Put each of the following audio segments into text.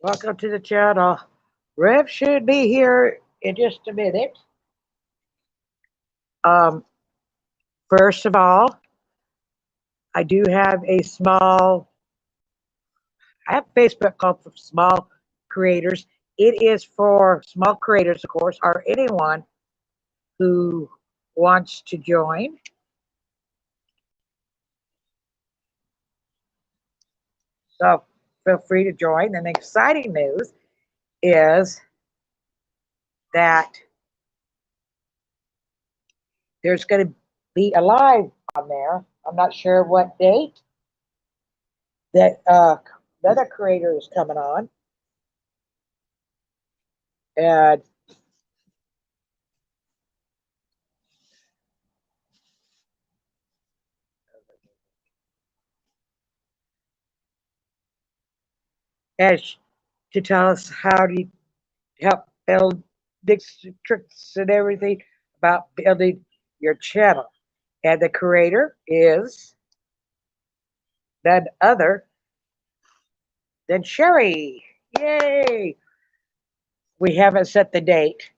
Welcome to the channel. Rev should be here in just a minute. Um, First of all, I do have a small, I have Facebook called for small creators. It is for small creators, of course, or anyone who wants to join. So feel free to join. And the exciting news is that there's going to be a live on there. I'm not sure what date that another creator is coming on, and as to tell us how to help build tricks and everything about building your channel. And the creator is none other than Sherry. Yay! We haven't set the date.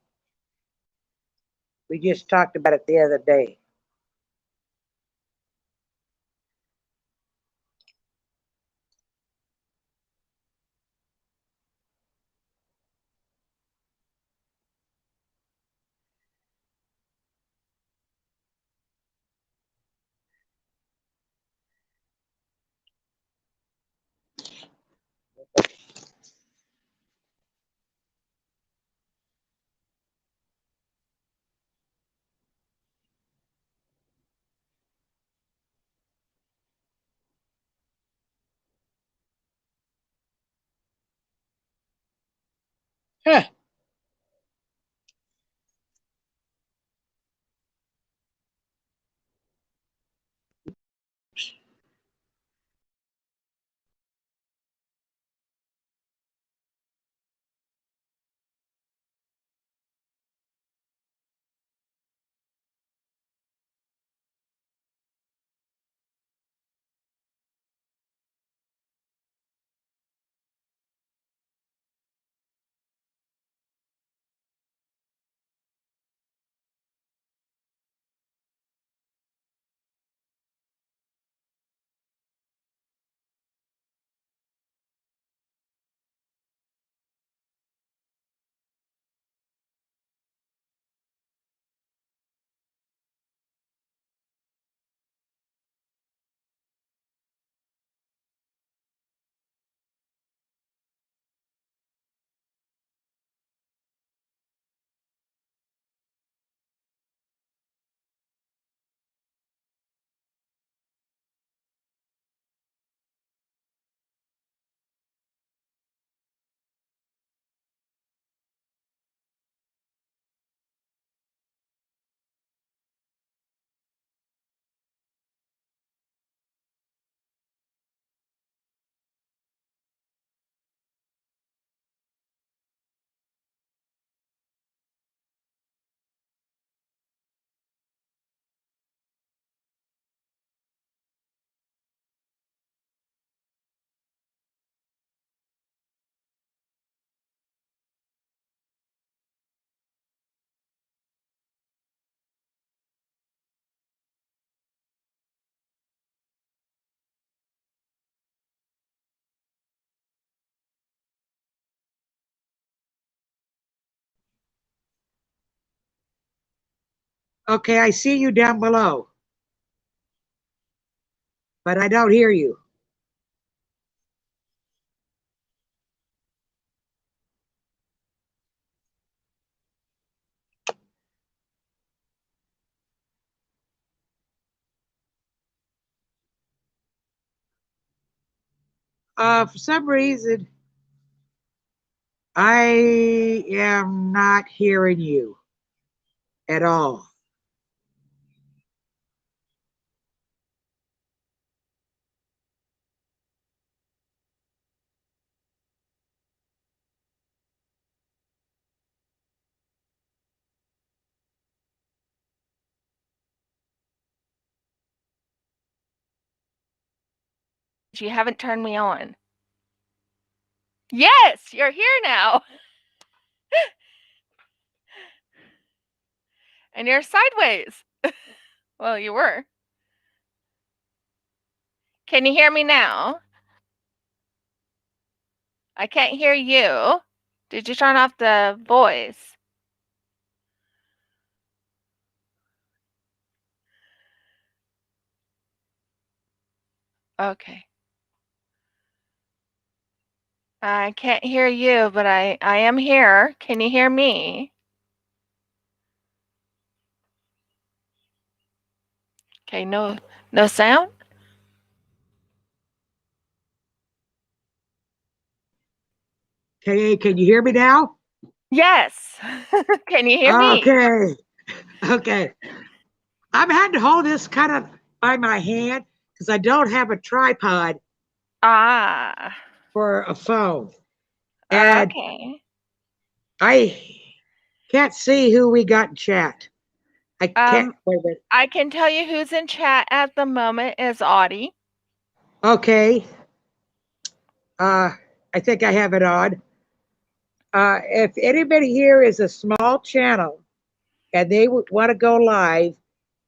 We just talked about it the other day. Huh. Okay, I see you down below, but I don't hear you. For some reason, I am not hearing you at all. You haven't turned me on. Yes, you're here now. And you're sideways. Well, you were. Can you hear me now? I can't hear you. Did you turn off the voice? Okay. I can't hear you, but I am here. Can you hear me? Okay, no sound? Okay, can you hear me now? Yes. Can you hear me? Okay, okay. I'm having to hold this kind of by my hand because I don't have a tripod Ah, for a phone. And okay. I can't see who we got in chat. I can't, Um, wait a minute. I can tell you who's in chat at the moment is Audie. Okay. Uh, I think I have it on. If anybody here is a small channel and they want to go live,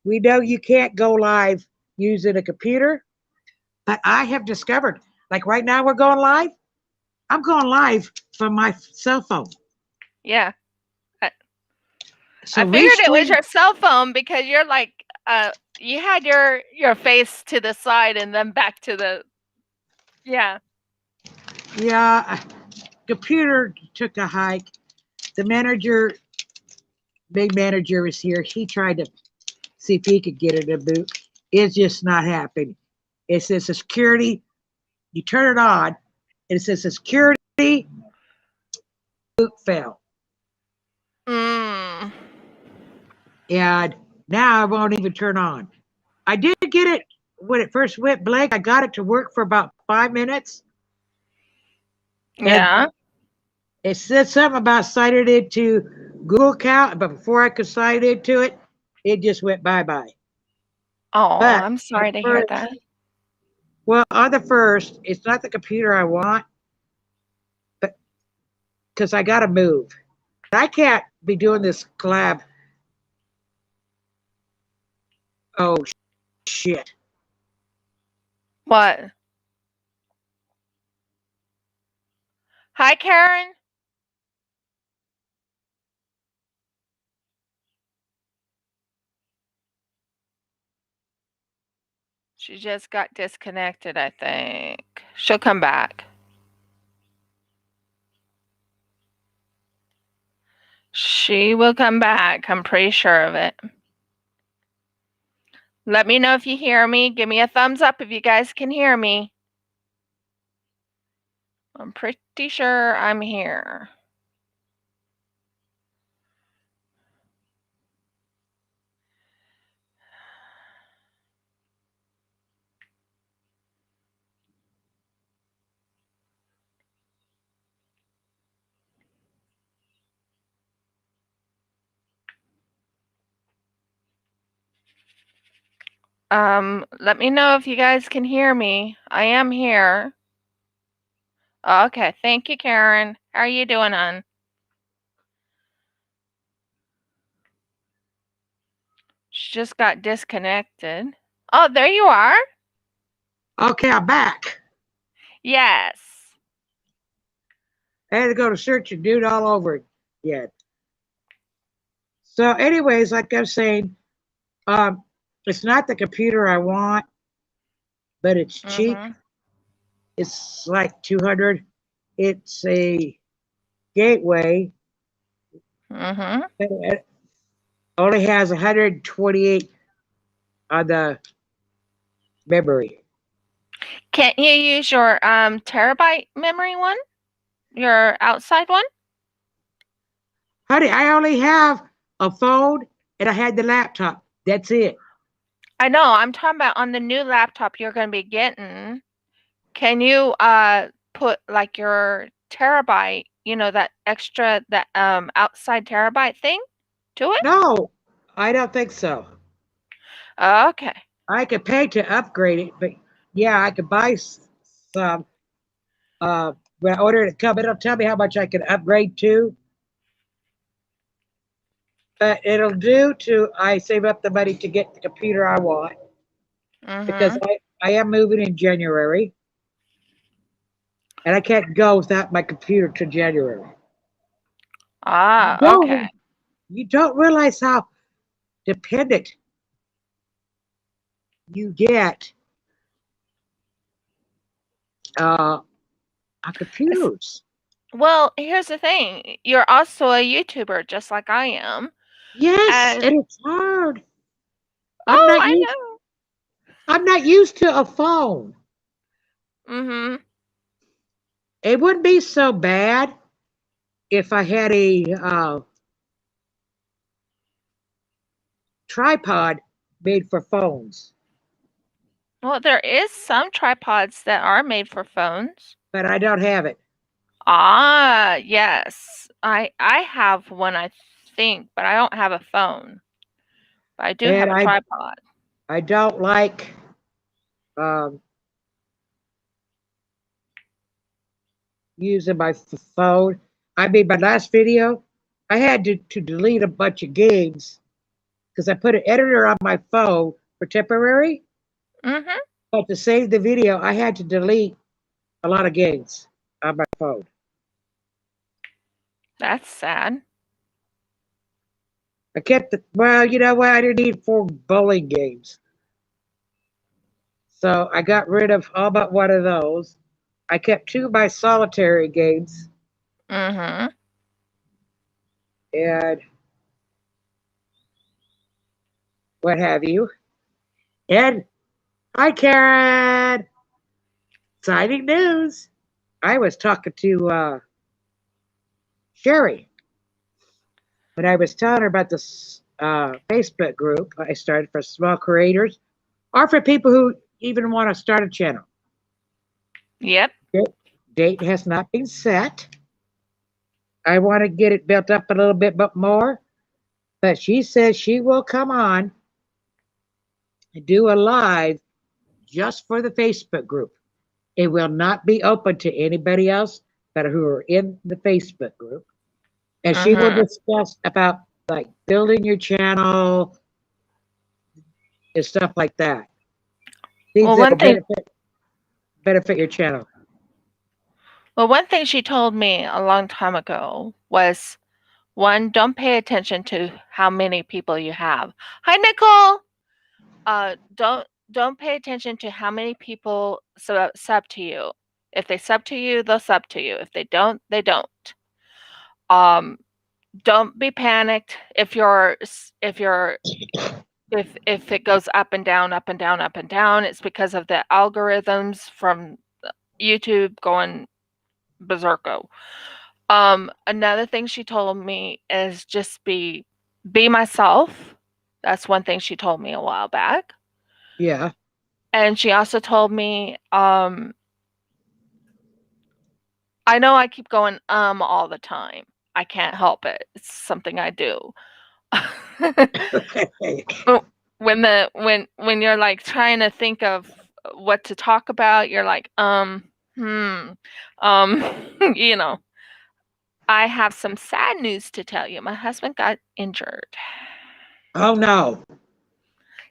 we know you can't go live using a computer, but I have discovered, like right now we're going live. I'm going live from my cell phone. Yeah. I, So I figured it was restream. your cell phone because you're like you had your face to the side and then back to the yeah. Yeah, computer took a hike. The manager, big manager, is here. He tried to see if he could get it to boot. It's just not happening. It says security. You turn it on, and it says security boot fail. Mm. And now I won't even turn on. I did get it when it first went blank. I got it to work for about 5 minutes, and Yeah. it said something about signing into Google account, but before I could sign into it, it just went bye bye. Oh, But I'm on sorry the to hear first, that. well, on the first, it's not the computer I want, but because I got to move. I can't be doing this collab. Oh shit! What? Hi, Karen. She just got disconnected, I think. She'll come back. She will come back. I'm pretty sure of it. Let me know if you hear me. Give me a thumbs up if you guys can hear me. I'm pretty sure I'm here. Let me know if you guys can hear me. I am here. Okay, thank you, Karen. How are you doing, hon? She just got disconnected. Oh, there you are. Okay, I'm back. Yes. I had to go to search and do it all over again. So, anyways, like I was saying, um, it's not the computer I want, but it's cheap. Mhm. It's like 200. It's a gateway. Mhm. It only has 128 on the memory. Can't you use your terabyte memory one? Your outside one? Honey, I only have a phone and I had the laptop. That's it. I know. I'm talking about on the new laptop you're going to be getting. Can you put like your terabyte, that extra that outside terabyte thing to it? No, I don't think so. Okay. I could pay to upgrade it, but yeah, I could buy some. when I order it to come, it'll tell me how much I can upgrade to. But it'll do to I save up the money to get the computer I want because Mm-hmm. I am moving in January and I can't go without my computer to January. You Ah, okay. don't you don't realize how dependent you get on It's- computers. Well, here's the thing. You're also a YouTuber, just like I am. Yes, And and it's hard. I'm oh, not I used know. I'm not used to a phone. Mm-hmm. It wouldn't be so bad if I had a tripod made for phones, Well, there is some tripods that are made for phones. but I don't have it. Ah, yes. I have one, I think, but I don't have a phone. But I do have And a tripod. I don't like um, using my phone. I made my last video. I had to delete a bunch of games because I put an editor on my phone for temporary. Mm-hmm. But to save the video, I had to delete a lot of games on my phone. That's sad. I kept the well, you know what? I didn't need 4 bowling games, so I got rid of all but one of those. I kept 2 of my solitary games, Mm-hmm. and what have you. And hi, Karen. Exciting news. I was talking to Sherry when I was telling her about this Facebook group I started for small creators or for people who even want to start a channel. Yep. Date has not been set. I want to get it built up a little bit more, but she says she will come on and do a live just for the Facebook group. It will not be open to anybody else but who are in the Facebook group. And she will Mm-hmm. discuss about like building your channel and stuff like that. Things Well, that one will thing benefit your channel. well, one thing she told me a long time ago was one, don't pay attention to how many people you have. Hi, Nicole. Don't pay attention to how many people sub to you. If they sub to you, they'll sub to you. If they don't, they don't. Um, don't be panicked if it goes up and down, up and down, up and down. It's because of the algorithms from YouTube going berserko. Another thing she told me is just be myself. That's one thing she told me a while back. Yeah. And she also told me, I know I keep going all the time. I can't help it. It's something I do. When you're like trying to think of what to talk about, you're like, um, you know, I have some sad news to tell you. My husband got injured. Oh no.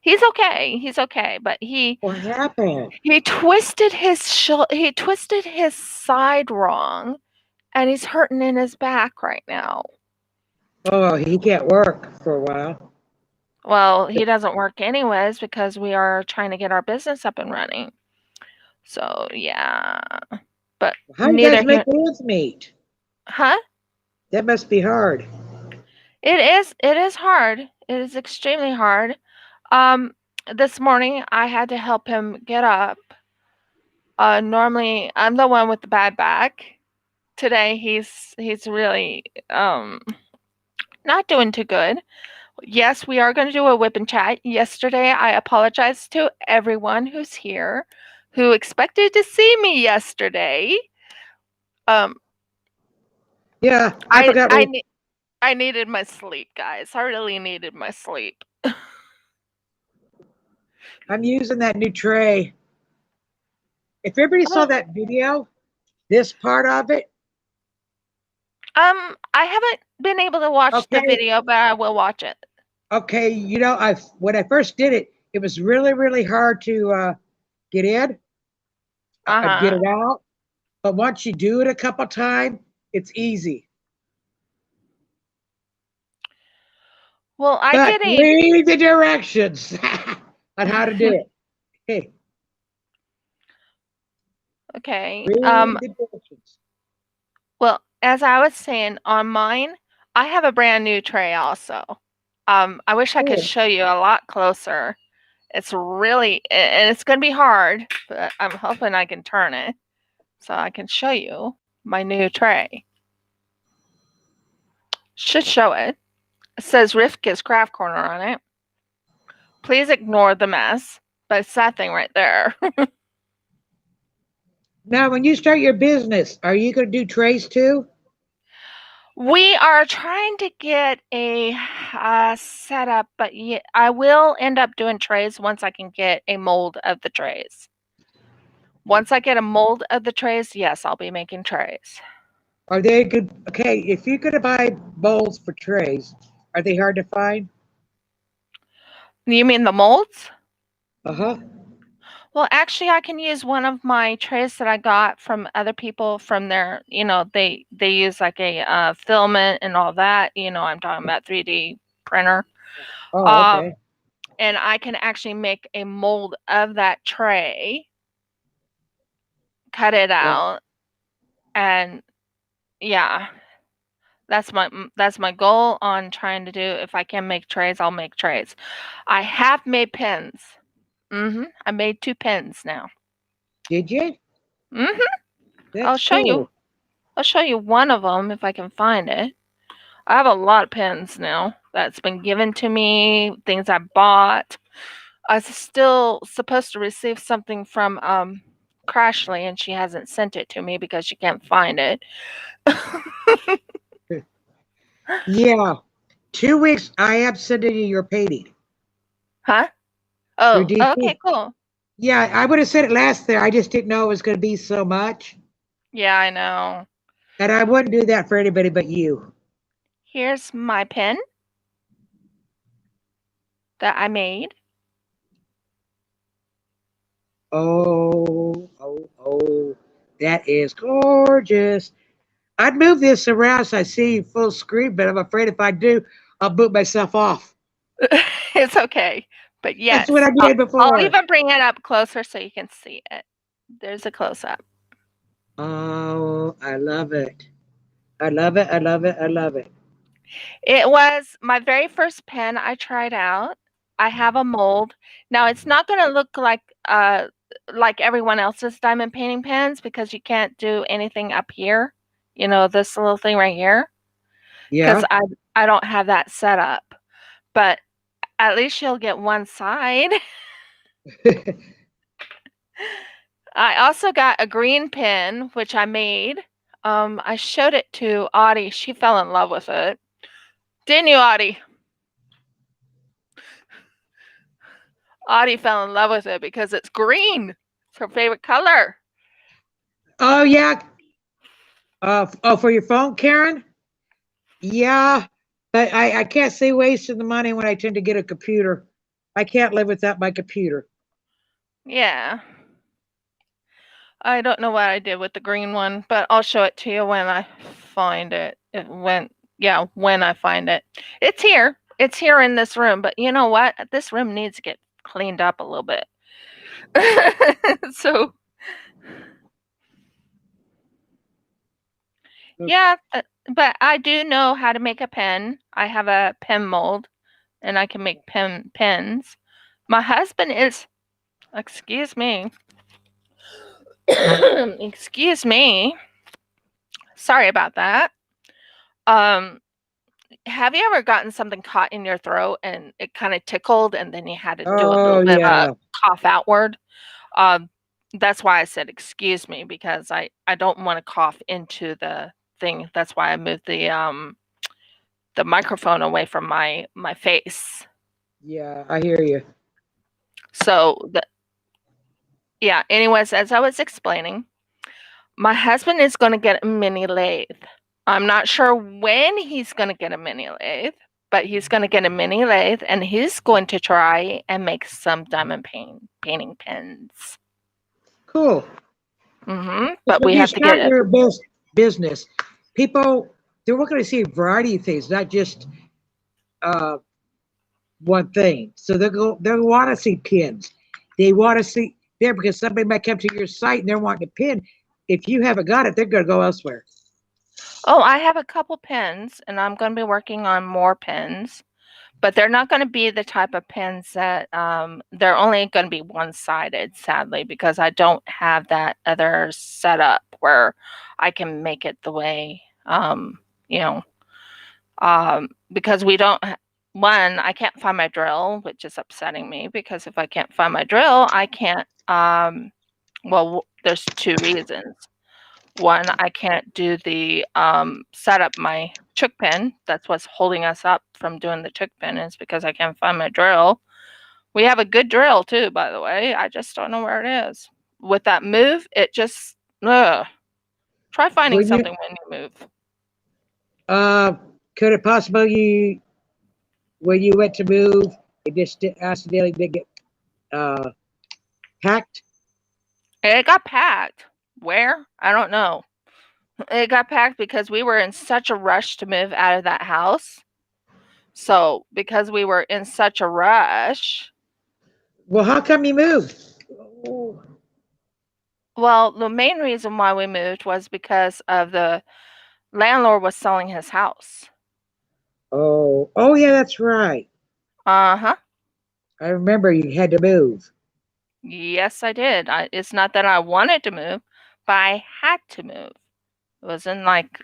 He's okay, but What happened? he twisted his side wrong, and he's hurting in his back right now. Oh, he can't work for a while. Well, he doesn't work anyways because we are trying to get our business up and running. So yeah, but How do you neither guys make here. ends meet? Huh? That must be hard. It is hard. It is extremely hard. Um, this morning I had to help him get up. Normally I'm the one with the bad back. Today he's really not doing too good. Yes, we are going to do a whip and chat. Yesterday I apologized to everyone who's here who expected to see me yesterday. Um, Yeah, I I forgot. I ne- I needed my sleep, guys. I really needed my sleep. I'm using that new tray. If everybody saw Oh, that video this part of it? I haven't been able to watch the Okay. video, but I will watch it. Okay, I when I first did it, it was really, really hard to get in, get Uh-huh. it out. But once you do it a couple times, it's easy. Well, I But did a read the directions on how to do it. Hey, okay. read the directions. Well, as I was saying, on mine, I have a brand new tray also. I wish I could Cool. show you a lot closer. It's really, and it's gonna be hard, but I'm hoping I can turn it so I can show you my new tray. Should show it. It says Rivka's Craft Corner on it. Please ignore the mess, but it's that thing right there. Now, when you start your business, are you going to do trays too? We are trying to get a setup, but I will end up doing trays once I can get a mold of the trays. Once I get a mold of the trays, yes, I'll be making trays. Are they good? Okay, if you're going to buy bowls for trays, are they hard to find? You mean the molds? Uh huh. Well, actually, I can use one of my trays that I got from other people from their, they use like a filament and all that. I'm talking about 3D printer. Oh, Um, okay. and I can actually make a mold of that tray, cut it Yeah. out, and yeah, that's my goal on trying to do. If I can make trays, I'll make trays. I have made pens. I made 2 pens now. Did you? Mhm. I'll That's show you. cool. I'll show you one of them if I can find it. I have a lot of pens now that's been given to me, things I bought. I was still supposed to receive something from Crashly, and she hasn't sent it to me because she can't find it. Yeah. 2 weeks, I am sending you your painting Huh? through Oh, okay, DC. cool. Yeah, I would have said it last there. I just didn't know it was going to be so much. Yeah, I know. And I wouldn't do that for anybody but you. Here's my pen that I made. Oh. That is gorgeous. I'd move this around so I see full screen, but I'm afraid if I do, I'll boot myself off. It's okay. But That's what yes, I did I'll before. even bring it up closer so you can see it. There's a close up. Oh, I love it. I love it. I love it. I love it. It was my very first pen I tried out. I have a mold. Now it's not going to look like everyone else's diamond painting pens because you can't do anything up here. This little thing right here, because Yeah. I don't have that set up. But at least you'll get one side. I also got a green pen, which I made. I showed it to Audie. She fell in love with it. Didn't you, Audie? Audie fell in love with it because it's green. It's her favorite color. Oh, yeah. For your phone, Karen? Yeah. But I can't see wasting the money when I tend to get a computer. I can't live without my computer. Yeah. I don't know what I did with the green one, but I'll show it to you when I find it. When I find it. It's here. It's here in this room, but you know what? This room needs to get cleaned up a little bit. So, yeah, but I do know how to make a pen. I have a pen mold and I can make pens. My husband is, excuse me. Excuse me. Sorry about that. Um, have you ever gotten something caught in your throat and it kind of tickled and then you had to do a little Oh, bit of a yeah. cough outward? Um, that's why I said excuse me because I don't want to cough into the thing. That's why I moved the microphone away from my face. Yeah, I hear you. So anyways, as I was explaining, My husband is going to get a mini lathe. I'm not sure when he's going to get a mini lathe, but he's going to get a mini lathe and he's going to try and make some diamond painting pens. Cool. But When we you have to get start it. your business, people, they're looking to see a variety of things, not just one thing. So they want to see pins. They want to see there because somebody might come to your site and they're wanting a pin. If you haven't got it, they're going to go elsewhere. Oh, I have a couple pens and I'm going to be working on more pens, but they're not going to be the type of pens that they're only going to be one-sided, sadly, because I don't have that other setup where I can make it the way, you know, because we don't. One, I can't find my drill, which is upsetting me because if I can't find my drill, I can't. Well, there's two reasons. One, I can't do the set up my chook pin. That's what's holding us up from doing the chook pin is because I can't find my drill. We have a good drill too, by the way. I just don't know where it is. With that move, it just try finding When you something when you move. could it possibly when you went to move, it just accidentally did get hacked? It got packed. Where? I don't know. It got packed because we were in such a rush to move out of that house. So, because we were in such a rush, Well, how come you moved? well, the main reason why we moved was because of the landlord was selling his house. Oh yeah, that's right. Uh-huh. I remember you had to move. Yes, I did. It's not that I wanted to move, but I had to move. It wasn't like,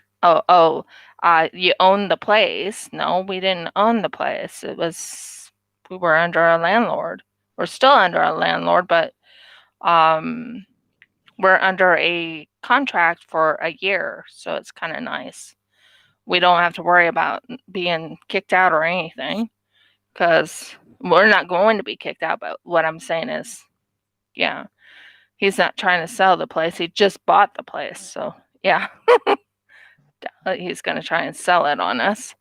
you own the place. No, we didn't own the place. It was we were under a landlord. We're still under a landlord, but um, we're under a contract for a year, so it's kind of nice. We don't have to worry about being kicked out or anything because we're not going to be kicked out. But what I'm saying is, yeah, he's not trying to sell the place. He just bought the place, so yeah. He's gonna try and sell it on us.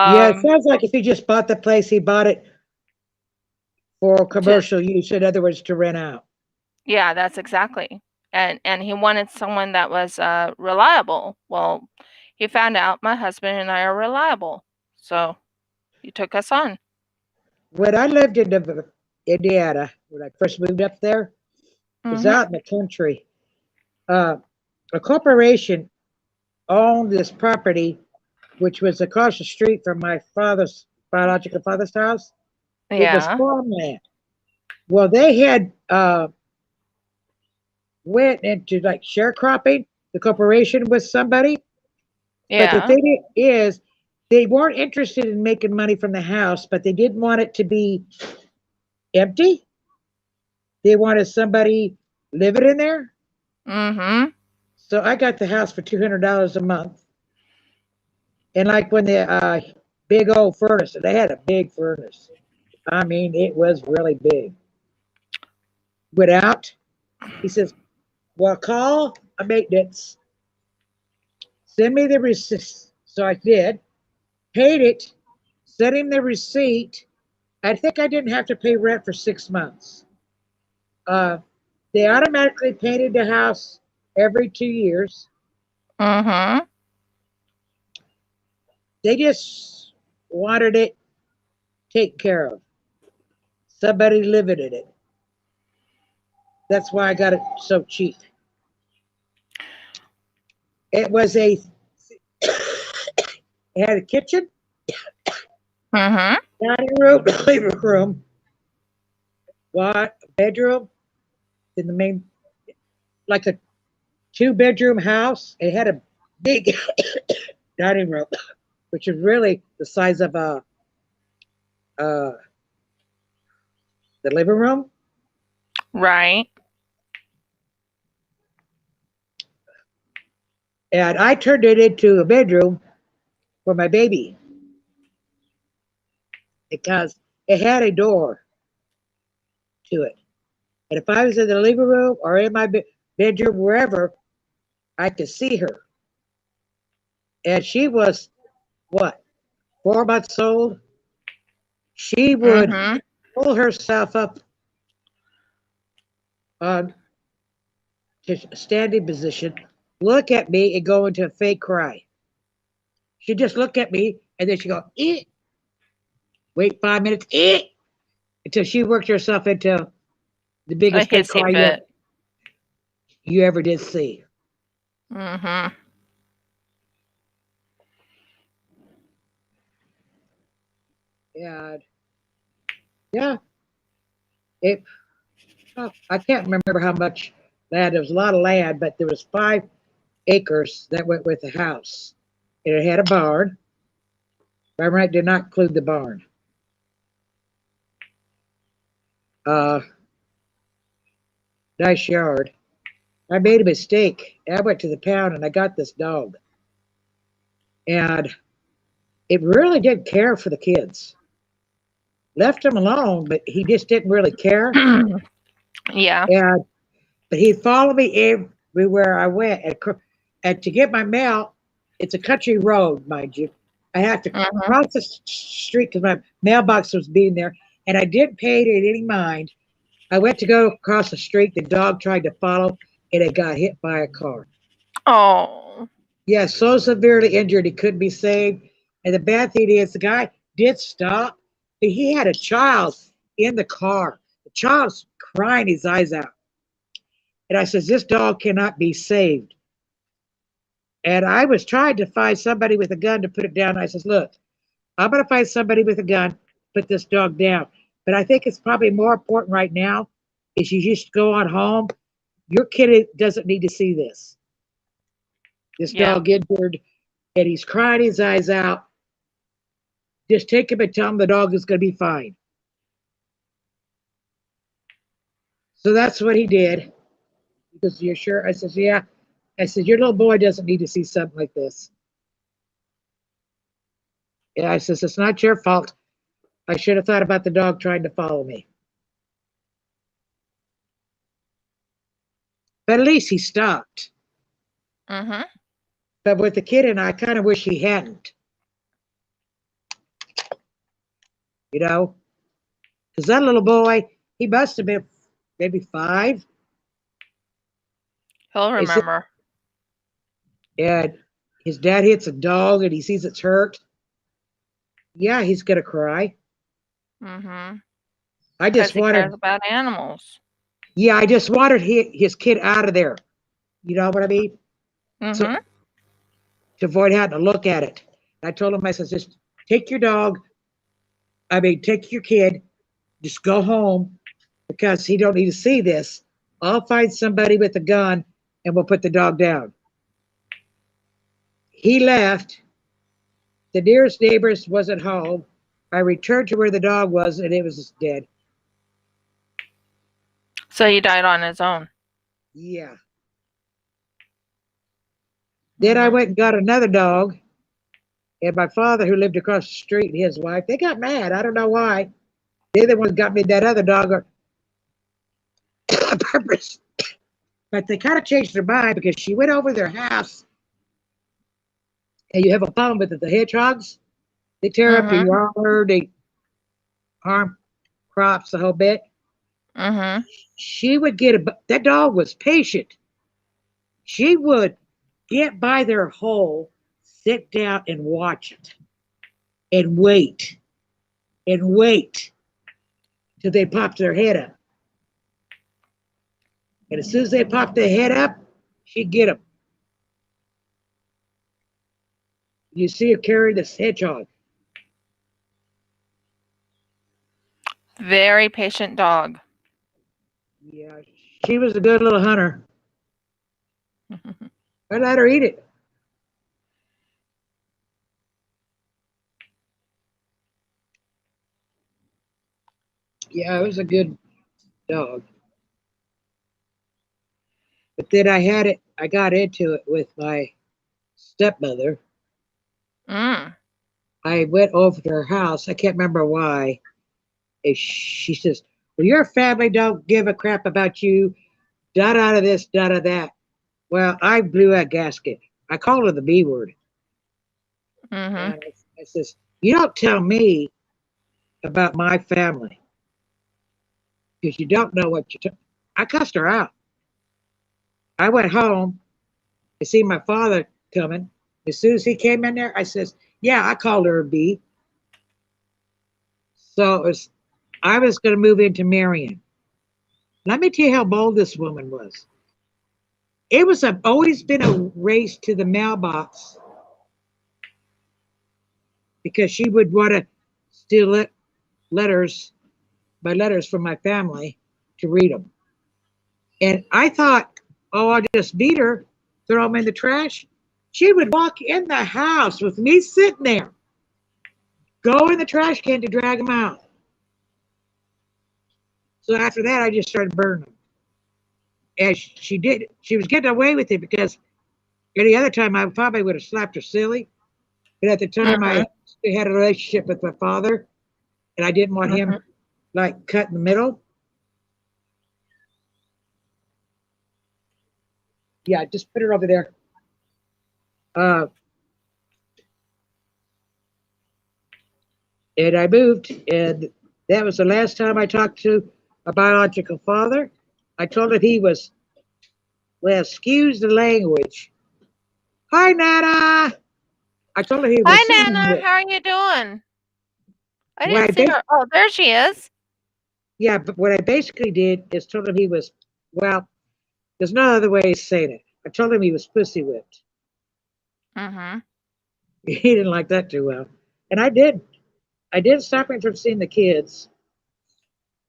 Yeah, it Um, sounds like if he just bought the place, he bought it for to commercial use. In other words, to rent out. yeah, that's exactly. And he wanted someone that was reliable. Well, he found out my husband and I are reliable, so he took us on. When I lived in Indiana, when I first moved up there, it was Mhm. out in the country. Uh, a corporation owned this property, which was across the street from my father's biological father's house. It was Yeah. farmland. Well, they had went into like sharecropping the corporation with somebody, but the Yeah. thing is, they weren't interested in making money from the house, but they didn't want it to be empty. They wanted somebody living in there. Mhm. So I got the house for $200 a month. And like when the big old furnace, they had a big furnace. I mean, it was really big. Went out. He says, "Well, call a maintenance. Send me the receipt." So I did. Paid it. Sent him the receipt. I think I didn't have to pay rent for 6 months. Uh, they automatically painted the house every 2 years. Mhm. They just wanted it taken care of. Somebody living in it. That's why I got it so cheap. It was a it had a kitchen, Mhm. dining room, living room, what bedroom in the main like a 2 bedroom house. It had a big dining room, which is really the size of uh the living room. Right. And I turned it into a bedroom for my baby because it had a door to it. And if I was in the living room or in my bedroom, wherever, I could see her. And she was, what, 4 months old? She would Mm-hmm. pull herself up on to standing position, look at me, and go into a fake cry. She'd just look at me, and then she'd go, eh. Wait 5 minutes, eh, until she worked herself into the A biggest fake hissy cry fit. you ever did see. Mm-hmm. And yeah, it. Oh, I can't remember how much land. There was a lot of land, but there was 5 acres that went with the house. And it had a barn. If I'm right, did not include the barn. Uh, nice yard. I made a mistake. I went to the pound and I got this dog. And it really didn't care for the kids. Left him alone, but he just didn't really care. Yeah. And but he'd follow me everywhere I went. And to get my mail, it's a country road, mind you. I have to Mm-hmm. cross the street because my mailbox was being there, and I didn't pay it any mind. I went to go across the street. The dog tried to follow, and it got hit by a car. Oh. Yeah, so severely injured he couldn't be saved. And the bad thing is, the guy did stop, but he had a child in the car. The child's crying his eyes out. And I says, this dog cannot be saved. And I was trying to find somebody with a gun to put it down. I says, look, I'm going to find somebody with a gun, put this dog down. But I think it's probably more important right now is you just go on home. Your kid doesn't need to see this. This Yeah. dog injured, and he's crying his eyes out. Just take him and tell him the dog is going to be fine. So that's what he did. Because you're sure? I says, yeah. I said, your little boy doesn't need to see something like this. Yeah, I says, it's not your fault. I should have thought about the dog trying to follow me. But at least he stopped. Mm-hmm. But with the kid and I kind of wish he hadn't. You know? Because that little boy, he must have been maybe 5. He'll remember. And his dad hits a dog and he sees it's hurt. Yeah, he's going to cry. Mm-hmm. I Because just he wanted, cares about animals. yeah, I just wanted his kid out of there. You know what I mean? So Mm-hmm. to avoid having to look at it. I told him, I said, just take your dog. Take your kid. Just go home because he don't need to see this. I'll find somebody with a gun and we'll put the dog down. He left. The nearest neighbors wasn't home. I returned to where the dog was and it was dead. So he died on his own. Yeah. Then I went and got another dog. And my father, who lived across the street, and his wife, they got mad. I don't know why. They're the ones got me that other dog on purpose. But they kind of changed their mind because she went over their house. And you have a problem with it. The hedgehogs, they tear up Mm-hmm. your yard, they harm crops a whole bit. Mm-hmm. She would get that dog was patient. She would get by their hole, sit down and watch it and wait till they popped their head up. And as soon as they popped their head up, she'd get them. You see her carry this hedgehog. Very patient dog. Yeah, she was a good little hunter. I let her eat it. Yeah, it was a good dog. But then I got into it with my stepmother. Mm. I went over to her house. I can't remember why. And she says, well, your family don't give a crap about you. Da da da this, da da that. Well, I blew a gasket. I called her the B word. Mhm. And I says, you don't tell me about my family because you don't know what you I cussed her out. I went home to see my father coming. As soon as he came in there, I says, yeah, I called her a B. So I was going to move into Marion. Let me tell you how bold this woman was. It was always been a race to the mailbox because she would want to steal letters my letters from my family to read them. And I thought, oh, I'll just beat her, throw them in the trash. She would walk in the house with me sitting there, go in the trash can to drag them out. So after that, I just started burning them. And she did. She was getting away with it because any other time I probably would have slapped her silly. But at the time, Mhm. I had a relationship with my father, and I didn't want Mhm. him like cut in the middle. Yeah, just put her over there. Uh, and I moved, and that was the last time I talked to a biological father. I told him he was, well, excuse the language. Hi, Nana. I told him he Hi, was singing Nana. with. How are you doing? I What didn't I see ba- her. Oh, there she is. yeah, but what I basically did is told him he was, well, there's no other way of saying it. I told him he was pussy whipped. Mhm. He didn't like that too well. And I did. I did stop him from seeing the kids.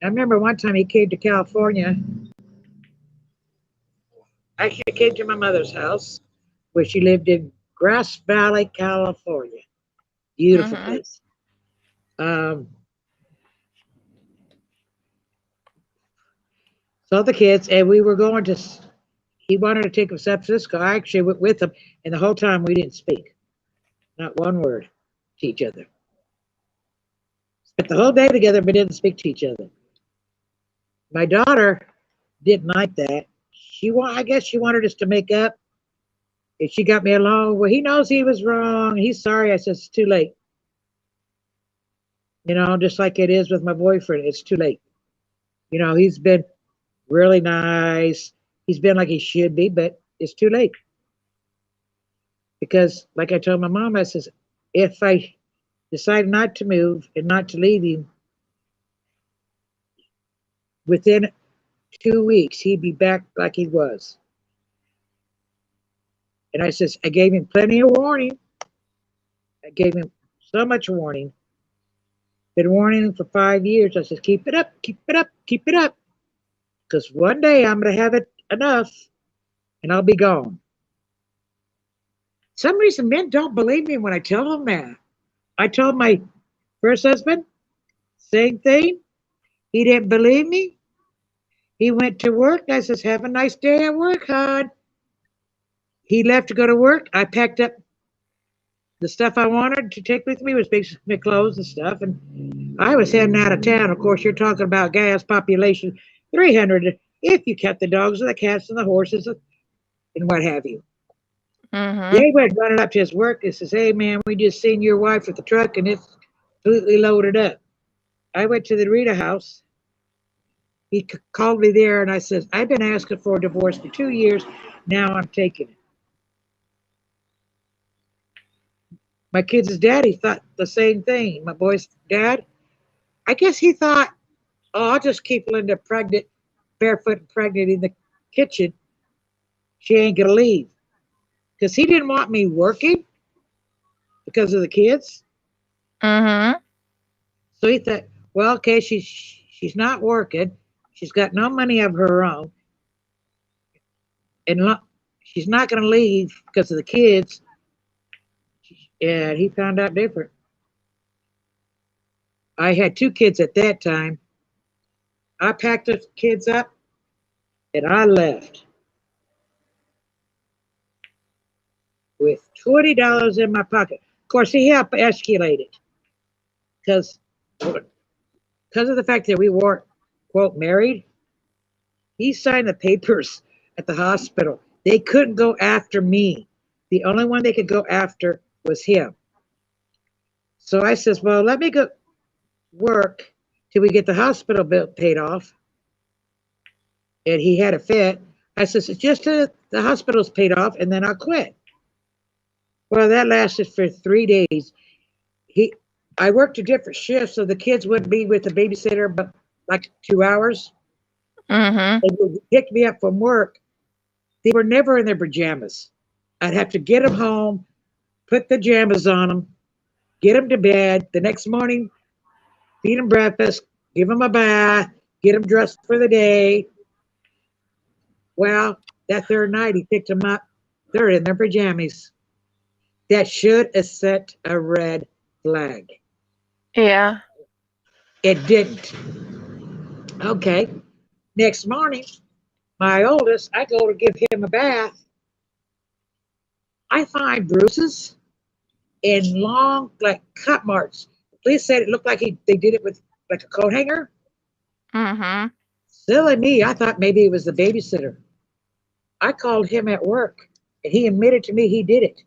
I remember one time he came to California. Actually, came to my mother's house where she lived in Grass Valley, California. Beautiful Mhm. place. Um, saw the kids, and we were going to. He wanted to take us to San Francisco. I actually went with him, and the whole time we didn't speak, not one word to each other. Spent the whole day together, but didn't speak to each other. My daughter didn't like that. I guess she wanted us to make up. And she got me along. Well, he knows he was wrong. He's sorry. I said it's too late. Just like it is with my boyfriend. It's too late. He's been really nice. He's been like he should be, but it's too late. Because, like I told my mom, I says, if I decide not to move and not to leave him, within 2 weeks, he'd be back like he was. And I says, I gave him plenty of warning. I gave him so much warning. Been warning him for 5 years. I says, keep it up, keep it up, keep it up. Because one day I'm going to have it enough and I'll be gone. Some reason men don't believe me when I tell them that. I told my first husband, same thing. He didn't believe me. He went to work. I says, have a nice day at work, hon. He left to go to work. I packed up the stuff I wanted to take with me, was basically clothes and stuff. And I was heading out of town. Of course, you're talking about gas population 300 if you count the dogs and the cats and the horses and what have you. Mhm. They went running up to his work and says, hey, man, we just seen your wife with the truck and it's completely loaded up. I went to the Rita house. He called me there and I said, I've been asking for a divorce for 2 years. Now I'm taking it. My kids' daddy thought the same thing. My boy's dad, I guess he thought, oh, I'll just keep Linda pregnant, barefoot and pregnant in the kitchen. She ain't going to leave. Because he didn't want me working because of the kids. Mhm. So he thought, well, okay, she's not working. She's got no money of her own. And she's not going to leave because of the kids. And he found out different. I had two kids at that time. I packed the kids up and I left with $20 in my pocket. Of course, he helped escalate it because of the fact that we weren't quote married. He signed the papers at the hospital They couldn't go after me. The only one they could go after was him. So I says, well, let me go work till we get the hospital bill paid off. And he had a fit. I says, it's just till the hospital's paid off and then I'll quit. Well, that lasted for 3 days. He, I worked a different shift so the kids wouldn't be with the babysitter, but like 2 hours. Mm-hmm. They would pick me up from work. They were never in their pajamas. I'd have to get them home, put the pajamas on them, get them to bed. The next morning, feed them breakfast, give them a bath, get them dressed for the day. Well, that third night, he picked them up. They're in their pajamas. That should have set a red flag. Yeah. It didn't. Okay. Next morning, my oldest, I go to give him a bath. I find bruises and long, like cut marks. The police said it looked like they did it with like a coat hanger. Mm-hmm. Silly me, I thought maybe it was the babysitter. I called him at work and he admitted to me he did it.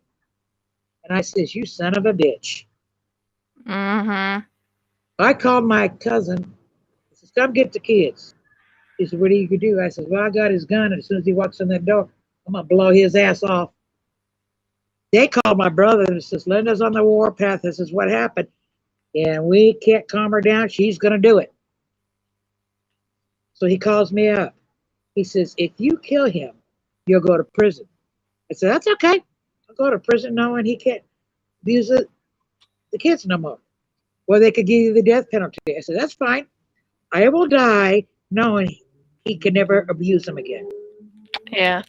And I says, you son of a bitch. Mm-hmm. I called my cousin. He says, come get the kids. He said, what do you do? I said, well, I got his gun. And as soon as he walks in that door, I'm going to blow his ass off. They called my brother and says, Linda's on the warpath. This is what happened. And we can't calm her down. She's going to do it. So he calls me up. He says, if you kill him, you'll go to prison. I said, that's okay. I'll go to prison knowing he can't abuse the kids no more. Well, they could give you the death penalty. I said, that's fine. I will die knowing he can never abuse them again. Yeah.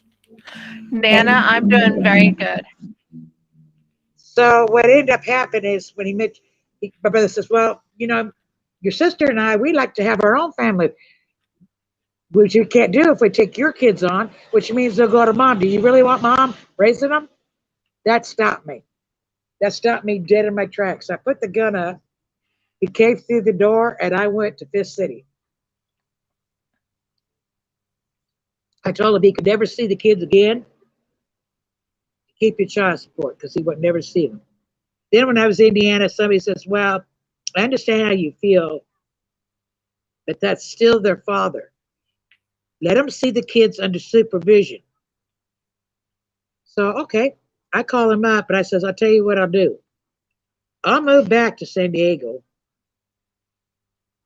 Nana, I'm doing very good. So what ended up happening is when my brother says, well, your sister and I, we like to have our own family, which you can't do if we take your kids on, which means they'll go to mom. Do you really want mom raising them? That stopped me. That stopped me dead in my tracks. I put the gun up. He came through the door and I went to Fifth City. I told him he could never see the kids again. Keep your child support because he would never see them. Then when I was in Indiana, somebody says, well, I understand how you feel, but that's still their father. Let them see the kids under supervision. So, okay, I call him up and I says, I'll tell you what I'll do. I'll move back to San Diego.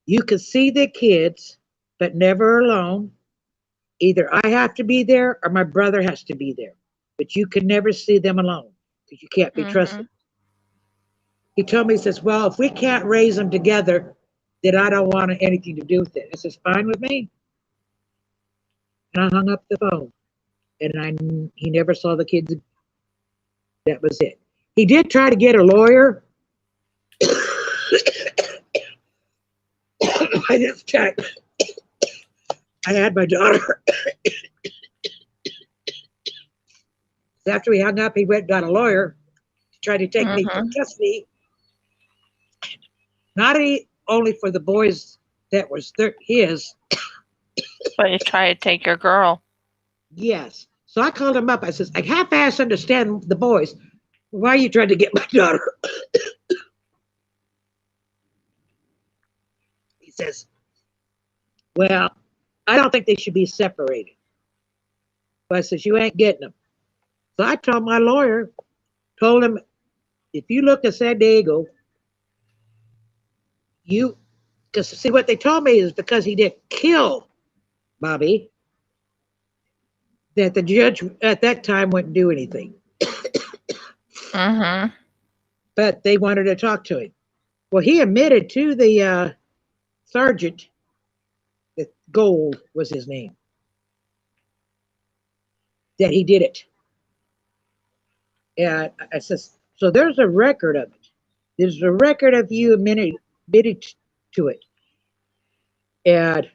You can see the kids, but never alone. Either I have to be there or my brother has to be there. But you can never see them alone because you can't be trusted. He told me, he says, well, if we can't raise them together, then I don't want anything to do with it. I says, fine with me. And I hung up the phone. And he never saw the kids. That was it. He did try to get a lawyer. By this time, I had my daughter. After we hung up, he went and got a lawyer to try to take me from custody. Not only for the boys that was his. But you try to take your girl. Yes. So I called him up. I says, I half-ass understand the boys. Why are you trying to get my daughter? He says, well, I don't think they should be separated. But I says, you ain't getting them. So I told my lawyer, told him, if you look at San Diego, because see what they told me is because he didn't kill Bobby, that the judge at that time wouldn't do anything. But they wanted to talk to him. Well, he admitted to the sergeant that Gold was his name, that he did it. And I says, so there's a record of it. There's a record of you admitted to it. And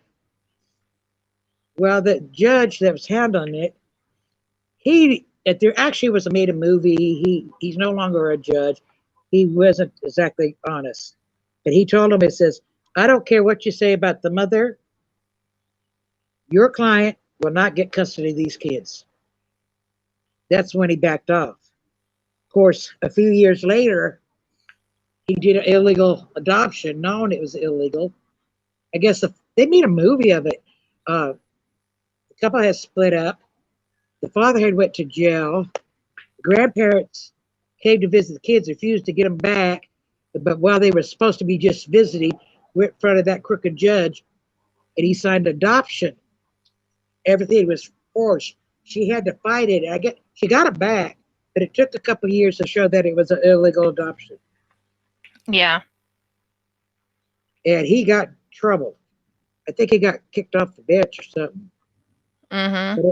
well, the judge that was handling it, there actually was made a movie. He's no longer a judge. He wasn't exactly honest. But he told him, it says, I don't care what you say about the mother. Your client will not get custody of these kids. That's when he backed off. Of course, a few years later, he did an illegal adoption, knowing it was illegal. I guess they made a movie of it. The couple had split up. The father had went to jail. The grandparents came to visit the kids, refused to get them back. But while they were supposed to be just visiting, went in front of that crooked judge, and he signed adoption. Everything was forced. She had to fight it. She got it back, but it took a couple of years to show that it was an illegal adoption. Yeah. And he got in trouble. I think he got kicked off the bench or something. Mm-hmm.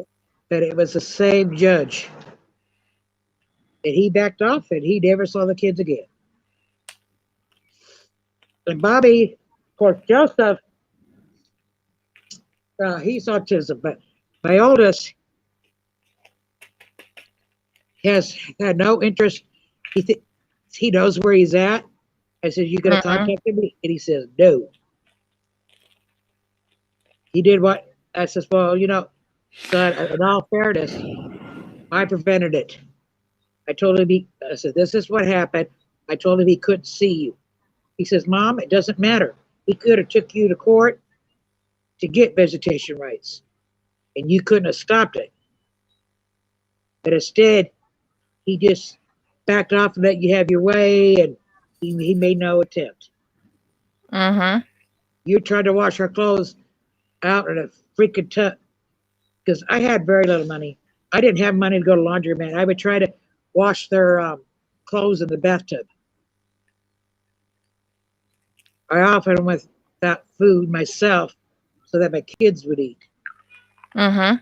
But it was the same judge. And he backed off and he never saw the kids again. And Bobby, of course, Joseph, he's autism, but my oldest has had no interest. He knows where he's at. I said, "You gonna contact him?" And he says, "No." He did what I says, "Well, son, in all fairness, I prevented it. I told him I said, this is what happened. I told him he couldn't see you." He says, "Mom, it doesn't matter. He could have took you to court to get visitation rights, and you couldn't have stopped it. But instead, he just backed off and let you have your way, and he made no attempt. Mm-hmm. You tried to wash our clothes out in a freaking tub, because I had very little money. I didn't have money to go to laundromat. I would try to wash their clothes in the bathtub. I often went without food myself so that my kids would eat." Mm-hmm.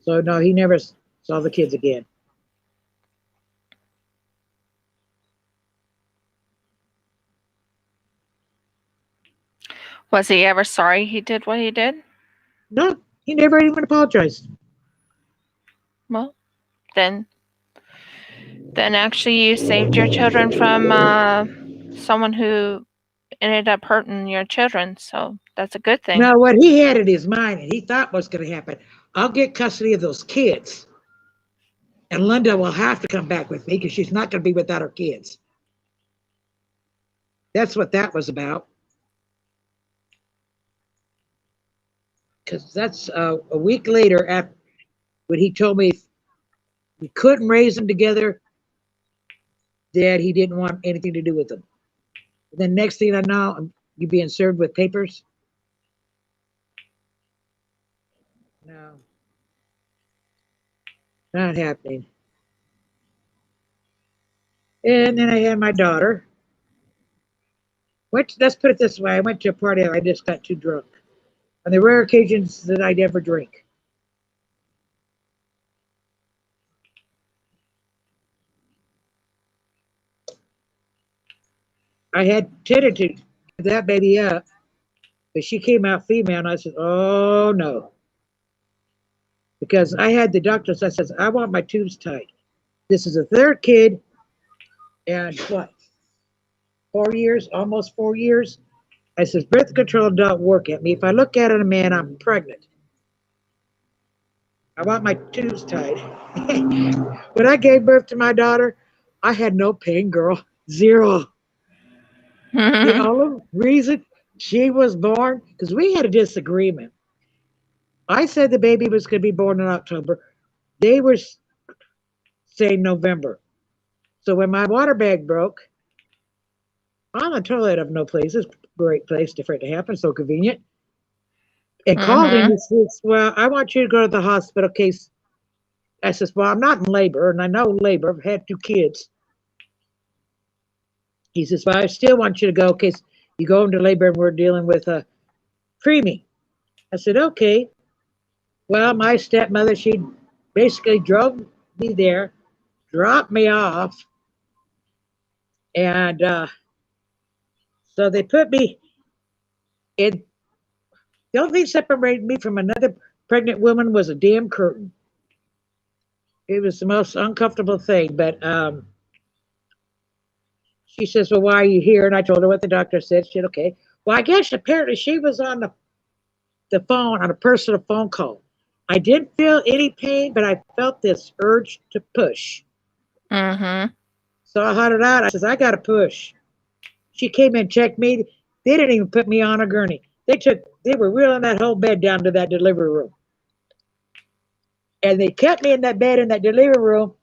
So no, he never saw the kids again. Was he ever sorry he did what he did? No, he never even apologized. Well, then actually you saved your children from someone who ended up hurting your children. So that's a good thing. Now, what he had in his mind and he thought was going to happen, I'll get custody of those kids, and Linda will have to come back with me because she's not going to be without her kids. That's what that was about. Because that's a week later, after when he told me we couldn't raise them together, that he didn't want anything to do with them. And then next thing I know, you being served with papers. No, not happening. And then I had my daughter. Let's put it this way: I went to a party. I just got too drunk. On the rare occasions that I never drink. I had tended to give that baby up, but she came out female, and I said, "Oh no," because I had the doctors. I said, "I want my tubes tied." This is a third kid, and what? 4 years, almost 4 years. I says, birth control don't work at me. If I look at it, a man, I'm pregnant. I want my tubes tied. When I gave birth to my daughter, I had no pain, girl. Zero. The only reason she was born, because we had a disagreement. I said the baby was going to be born in October. They were saying November. So when my water bag broke, on the toilet of no places, great place for it to happen, so convenient. And called him and says, "Well, I want you to go to the hospital case." I says, "Well, I'm not in labor, and I know labor. I've had 2 kids." He says, "Well, I still want you to go in case you go into labor and we're dealing with a preemie." I said, "Okay." Well, my stepmother, she basically drove me there, dropped me off, and so they put me in. The only thing separated me from another pregnant woman was a damn curtain. It was the most uncomfortable thing, but she says, "Well, why are you here?" And I told her what the doctor said. She said, "Okay." Well, I guess apparently she was on the the phone on a personal phone call. I didn't feel any pain, but I felt this urge to push. Mm-hmm. So I had it out. I says, I got to push. She came in, checked me. They didn't even put me on a gurney. They were wheeling that whole bed down to that delivery room. And they kept me in that bed in that delivery room.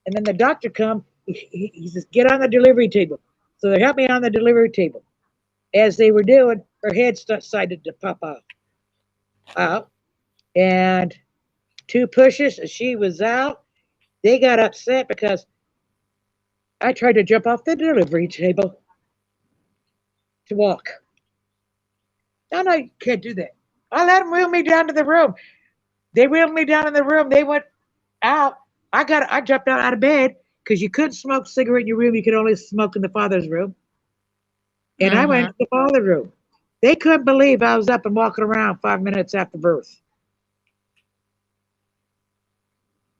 And then the doctor come. He says, get on the delivery table. So they helped me on the delivery table. As they were doing, her head started to pop out. And two pushes, and she was out. They got upset because I tried to jump off the delivery table to walk. No, you can't do that. I let them wheel me down to the room. They wheeled me down in the room. They went out. I jumped out of bed because you couldn't smoke cigarette in your room. You could only smoke in the father's room. And I went Mm-hmm. to the father's room. They couldn't believe I was up and walking around 5 minutes after birth.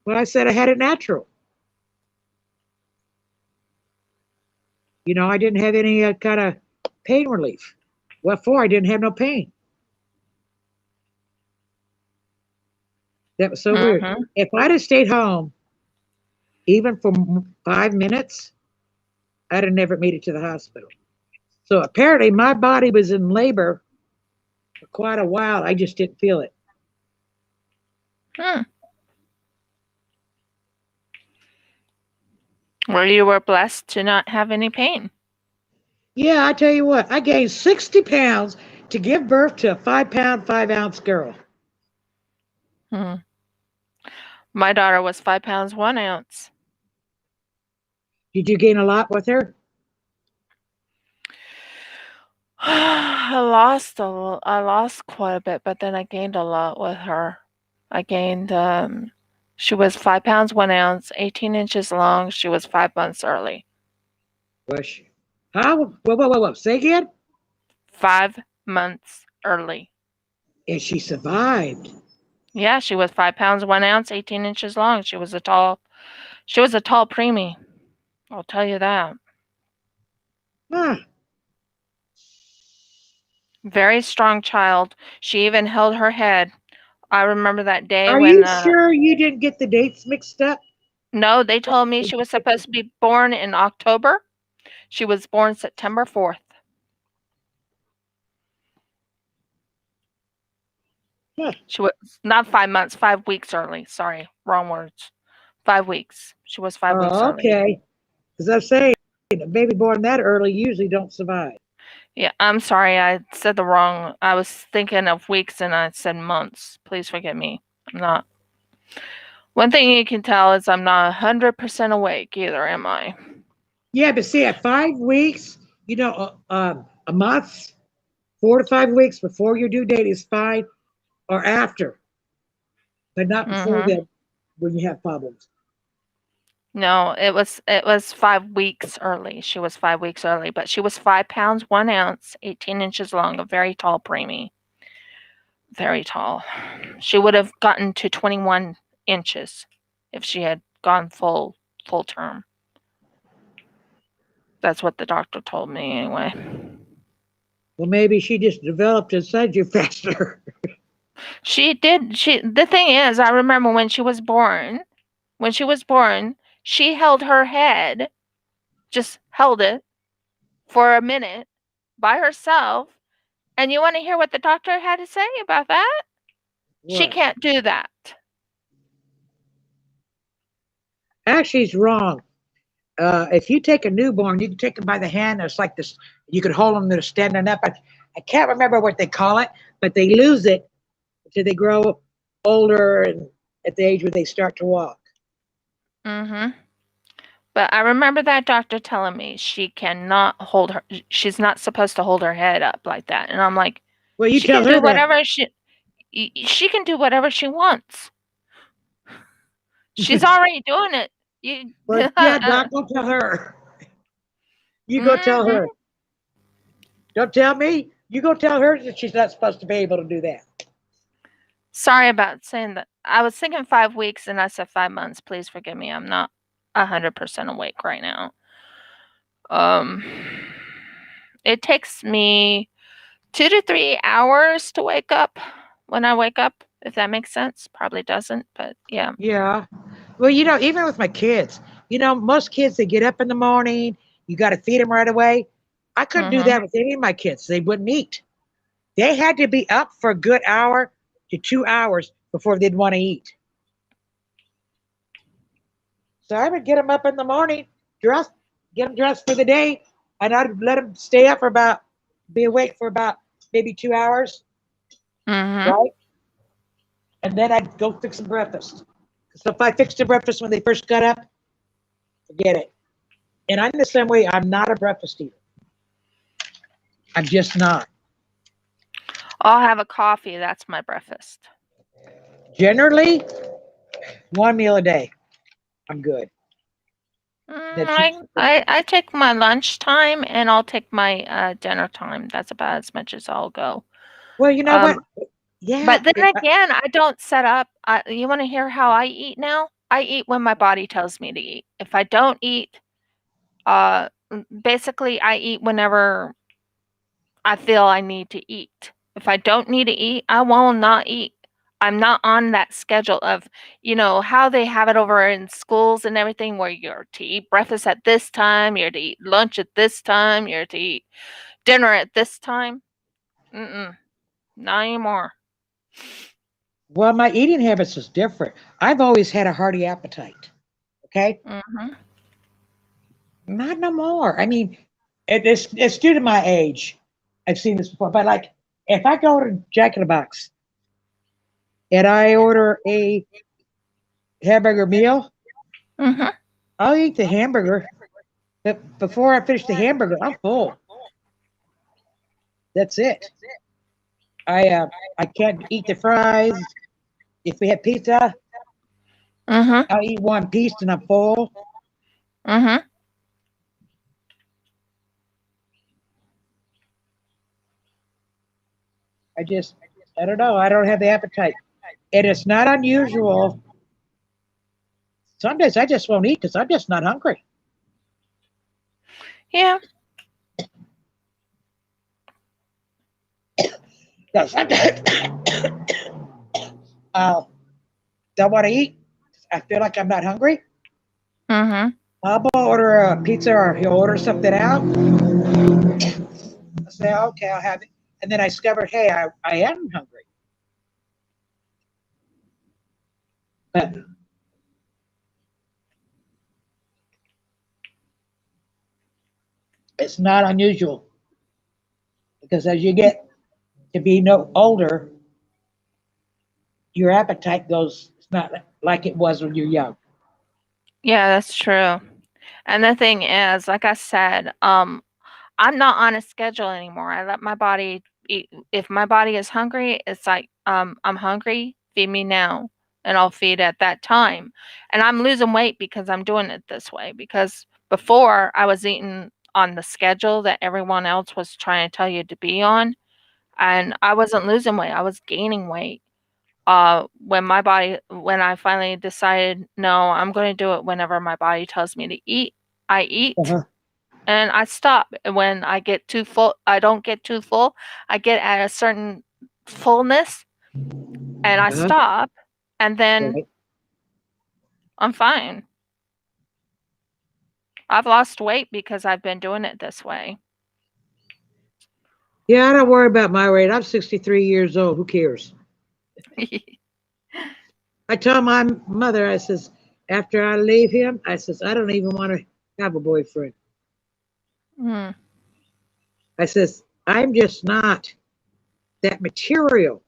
Well, I said I had it natural. I didn't have any kind of pain relief. What for? I didn't have no pain. That was so weird. Mm-hmm. If I'd have stayed home, even for 5 minutes, I'd have never made it to the hospital. So apparently, my body was in labor for quite a while. I just didn't feel it. Hmm. Well, you were blessed to not have any pain. Yeah, I tell you what, I gained 60 pounds to give birth to a 5 pound, 5 ounce girl. Hmm. My daughter was 5 pounds 1 ounce. Did you gain a lot with her? I lost quite a bit, but then I gained a lot with her. I gained she was 5 pounds 1 ounce, 18 inches long. She was 5 months early. Was she? How? Whoa. Say again? 5 months early. And she survived. Yeah, she was 5 pounds 1 ounce, 18 inches long. She was a tall preemie. I'll tell you that. Huh. Very strong child. She even held her head. I remember that day Are when you sure you didn't get the dates mixed up? no, they told me she was supposed to be born in October. She was born September 4th. Huh. She was not 5 months, 5 weeks early. Sorry, wrong words. 5 weeks. She was 5 weeks Oh, early. okay. Because I'm saying a baby born that early usually don't survive. Yeah, I'm sorry. I said the wrong. I was thinking of weeks and I said months. Please forgive me. I'm not. One thing you can tell is I'm not 100% awake either, am I? Yeah, but see, at 5 weeks, a month, 4 to 5 weeks before your due date is fine, or after, but not before Mhm. then when you have problems. No, it was 5 weeks early. She was 5 weeks early, but she was 5 pounds 1 ounce, 18 inches long, a very tall preemie. Very tall. She would have gotten to 21 inches if she had gone full term. That's what the doctor told me anyway. Well, maybe she just developed inside you faster. She did. The thing is, I remember when she was born, she held her head, just held it for a minute by herself. And you want to hear what the doctor had to say about that? She What? can't do that. Actually, it's wrong. If you take a newborn, you can take them by the hand. It's like this. You can hold them. They're standing up. I can't remember what they call it, but they lose it until they grow older and at the age where they start to walk. Mhm. But I remember that doctor telling me she's not supposed to hold her head up like that. And I'm like, Well, you she tell can her do that. whatever she can do whatever she wants. She's already doing it. You Well, yeah, Doc, go tell her. You go tell Mhm. her. Don't tell me. You go tell her that she's not supposed to be able to do that. Sorry about saying that. I was thinking 5 weeks and I said 5 months. Please forgive me. I'm not 100% awake right now. Um, it takes me 2 to 3 hours to wake up when I wake up, if that makes sense. Probably doesn't, but yeah. Yeah. Well, you know, even with my kids, you know, most kids, they get up in the morning, you got to feed them right away. I couldn't do Mhm. that with any of my kids. They wouldn't eat. They had to be up for a good hour to 2 hours before they'd want to eat. So I would get them up in the morning, dress, get them dressed for the day, and I'd let them stay up for about, be awake for about maybe 2 hours, Mhm. right? And then I'd go fix them breakfast. So if I fixed their breakfast when they first got up, forget it. And I'm the same way. I'm not a breakfast eater. I'm just not. I'll have a coffee. That's my breakfast. Generally, one meal a day. I'm good. That's I take my lunch time and I'll take my dinner time. That's about as much as I'll go. well, you know what? Um, Yeah, but then again, I don't set up. You want to hear how I eat now? I eat when my body tells me to eat. If I don't eat, basically, I eat whenever I feel I need to eat. If I don't need to eat, I will not eat. I'm not on that schedule of, how they have it over in schools and everything where you're to eat breakfast at this time, you're to eat lunch at this time, you're to eat dinner at this time. Mm-mm, not anymore. well, my eating habits is different. I've always had a hearty appetite. Okay, Mhm. not no more. I mean, it's due to my age. I've seen this before, but like if I go to Jack in the Box and I order a hamburger meal, Mhm. I'll eat the hamburger. But before I finish the hamburger, I'm full. That's it. I can't eat the fries. If we have pizza, Mhm. I'll eat one piece and I'm full. Mhm. I just, I don't know. I don't have the appetite. And it's not unusual. Some days I just won't eat because I'm just not hungry. Yeah. Now, sometimes I don't want to eat. I feel like I'm not hungry. Mhm. I'll order a pizza or he'll order something out. I say, okay, I'll have it. And then I discovered, hey, I am hungry. But it's not unusual because as you get to be no older, your appetite goes, it's not like it was when you're young. Yeah, that's true. And the thing is, like I said, I'm not on a schedule anymore. I let my body eat. If my body is hungry, it's like, I'm hungry, feed me now, and I'll feed at that time. And I'm losing weight because I'm doing it this way. Because before I was eating on the schedule that everyone else was trying to tell you to be on, and I wasn't losing weight. I was gaining weight. When I finally decided, no, I'm going to do it whenever my body tells me to eat, I eat Uh-huh. and I stop. When I get too full, I don't get too full. I get at a certain fullness and I Uh-huh. stop, and then Right. I'm fine. I've lost weight because I've been doing it this way. Yeah, I don't worry about my weight. I'm 63 years old. Who cares? I tell my mother, I says, after I leave him, I says, I don't even want to have a boyfriend. Mm, I says, I'm just not that material.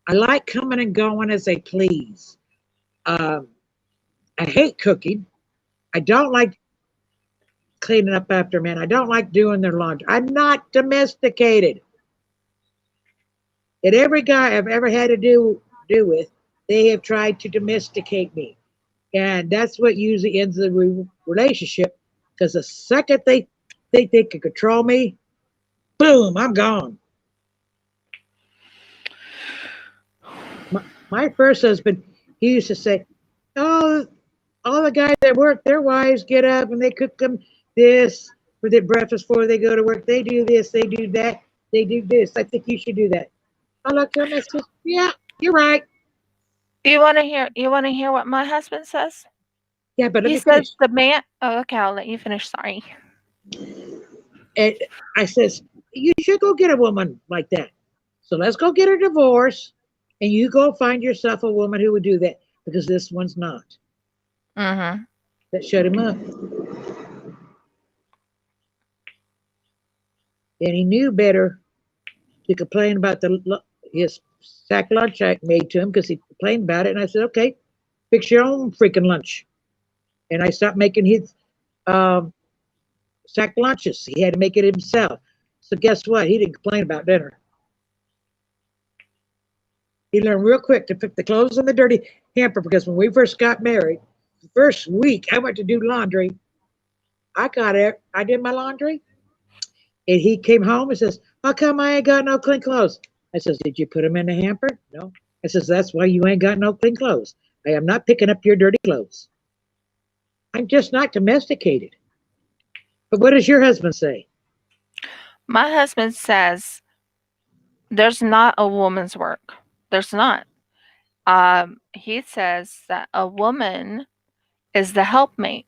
I like coming and going as I please. Um, I hate cooking. I don't like cleaning up after men. I don't like doing their laundry. I'm not domesticated. And every guy I've ever had to do with, they have tried to domesticate me, and that's what usually ends the relationship. Because the second they think they can control me, boom, I'm gone. My, my first husband, he used to say, "Oh, all the guys that work, their wives get up and they cook them this for their breakfast before they go to work. They do this, they do that, they do this. I think you should do that." I looked at him and said, yeah, you're right. You want to hear? You want to hear what my husband says? Yeah, but let He me says finish. the man. Oh, okay. I'll let you finish. Sorry. And I says, you should go get a woman like that. So let's go get a divorce, and you go find yourself a woman who would do that because this one's not. Mm-hmm. That shut him up. And he knew better to complain about his sack lunch I made to him because he complained about it. And I said, okay, fix your own freaking lunch. And I stopped making his um, sack lunches. He had to make it himself. So guess what? He didn't complain about dinner. He learned real quick to put the clothes in the dirty hamper because when we first got married, the first week I went to do laundry. I got it. I did my laundry. And he came home and says, how come I ain't got no clean clothes? I says, did you put them in the hamper? No. I says, that's why you ain't got no clean clothes. I am not picking up your dirty clothes. I'm just not domesticated. But what does your husband say? My husband says there's not a woman's work. There's not. He says that a woman is the helpmate,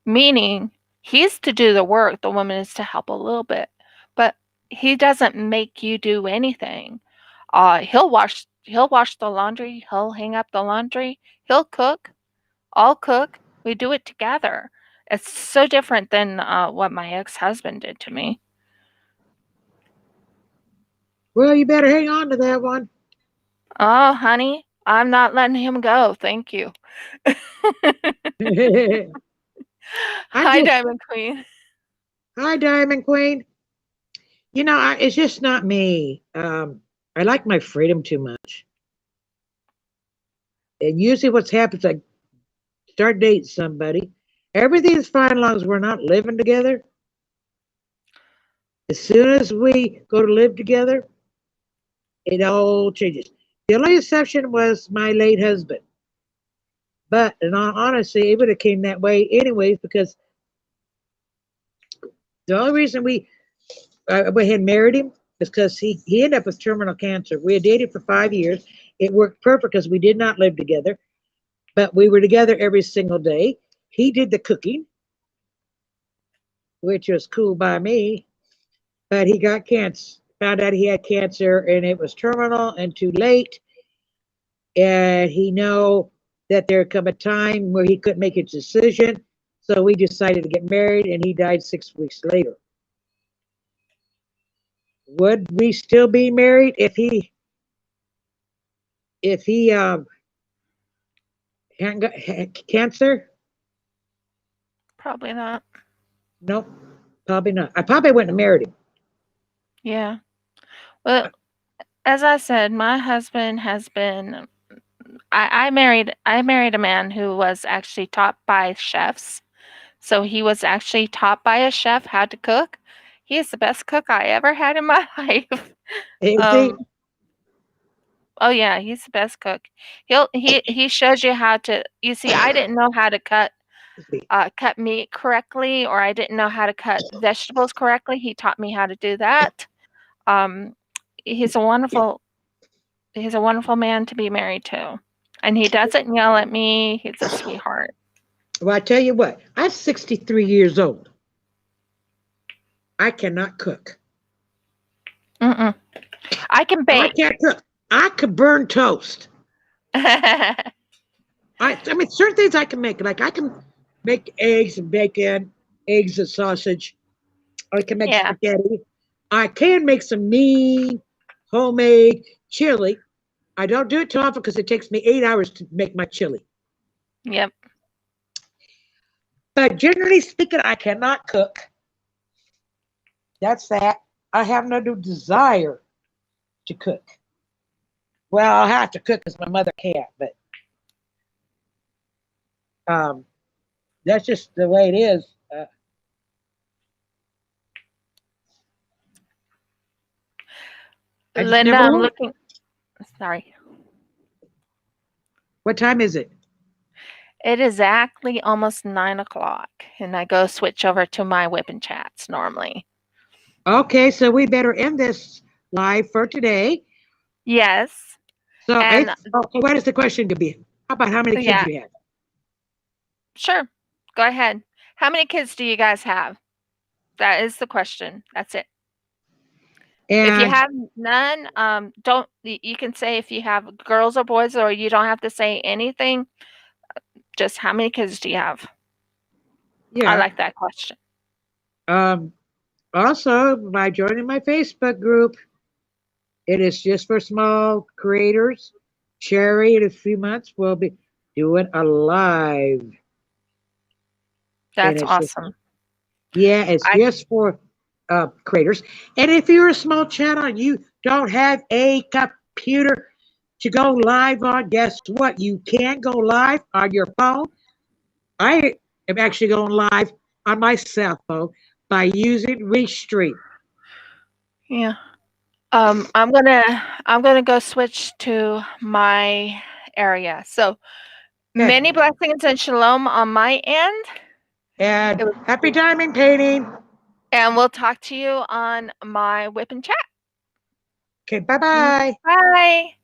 meaning he's to do the work, the woman is to help a little bit, but he doesn't make you do anything. He'll wash the laundry, he'll hang up the laundry, he'll cook, I'll cook. We do it together. It's so different than what my ex-husband did to me. Well, you better hang on to that one. Oh, honey, I'm not letting him go. Thank you. I'm Hi, just, Diamond Queen. hi, Diamond Queen. It's just not me. I like my freedom too much. And usually what's happens, I start dating somebody. Everything's fine as long as we're not living together. As soon as we go to live together, it all changes. The only exception was my late husband. But in all honesty, it would have came that way anyways because the only reason I went ahead and married him is because he ended up with terminal cancer. We had dated for 5 years. It worked perfect because we did not live together, but we were together every single day. He did the cooking, which was cool by me, but he got cancer. Found out he had cancer and it was terminal and too late. And he know that there would come a time where he couldn't make a decision. So we decided to get married and he died 6 weeks later. Would we still be married if he hadn't got had cancer? Probably not. Nope, probably not. I probably wouldn't have married him. Yeah. Well, as I said, my husband has been I married a man who was actually taught by chefs. So he was actually taught by a chef how to cook. He is the best cook I ever had in my life. Is he? Um, oh yeah, he's the best cook. He shows you how to. You see, I didn't know how to cut meat correctly, or I didn't know how to cut vegetables correctly. He taught me how to do that. Um, he's a wonderful he's a wonderful man to be married to, and he doesn't yell at me. He's a sweetheart. Well, I tell you what, I'm 63 years old. I cannot cook. Mm-mm. I can I bake. can't cook. I could burn toast. I mean, certain things I can make. Like I can make eggs and bacon, eggs and sausage. I can make Yeah. spaghetti. I can make some mean homemade chili. I don't do it too often because it takes me 8 hours to make my chili. Yep. But generally speaking, I cannot cook. That's that. I have no desire to cook. Well, I'll have to cook because my mother can't, but um, that's just the way it is. I just Linda, never I'm learned. looking. Sorry. What time is it? It is exactly almost 9 o'clock, and I go switch over to my whip and chats normally. Okay, so we better end this live for today. Yes. So, And what is the question to be? How about how many kids yeah, you have? sure. Go ahead. How many kids do you guys have? That is the question. That's it. If you And have none, don't you can say if you have girls or boys, or you don't have to say anything. Just how many kids do you have? I yeah, like that question. um, also by joining my Facebook group, it is just for small creators. Cherry, in a few months, will be doing a live, and That's it's just awesome. yeah, it's I just for creators. And if you're a small channel and you don't have a computer to go live on, guess what? You can go live on your phone. I am actually going live on my cell phone by using Restream. yeah. I'm gonna go switch to my area. So Okay. many blessings and shalom on my end. And It was, happy diamond painting. and we'll talk to you on my whip and chat. Okay, bye bye. Bye.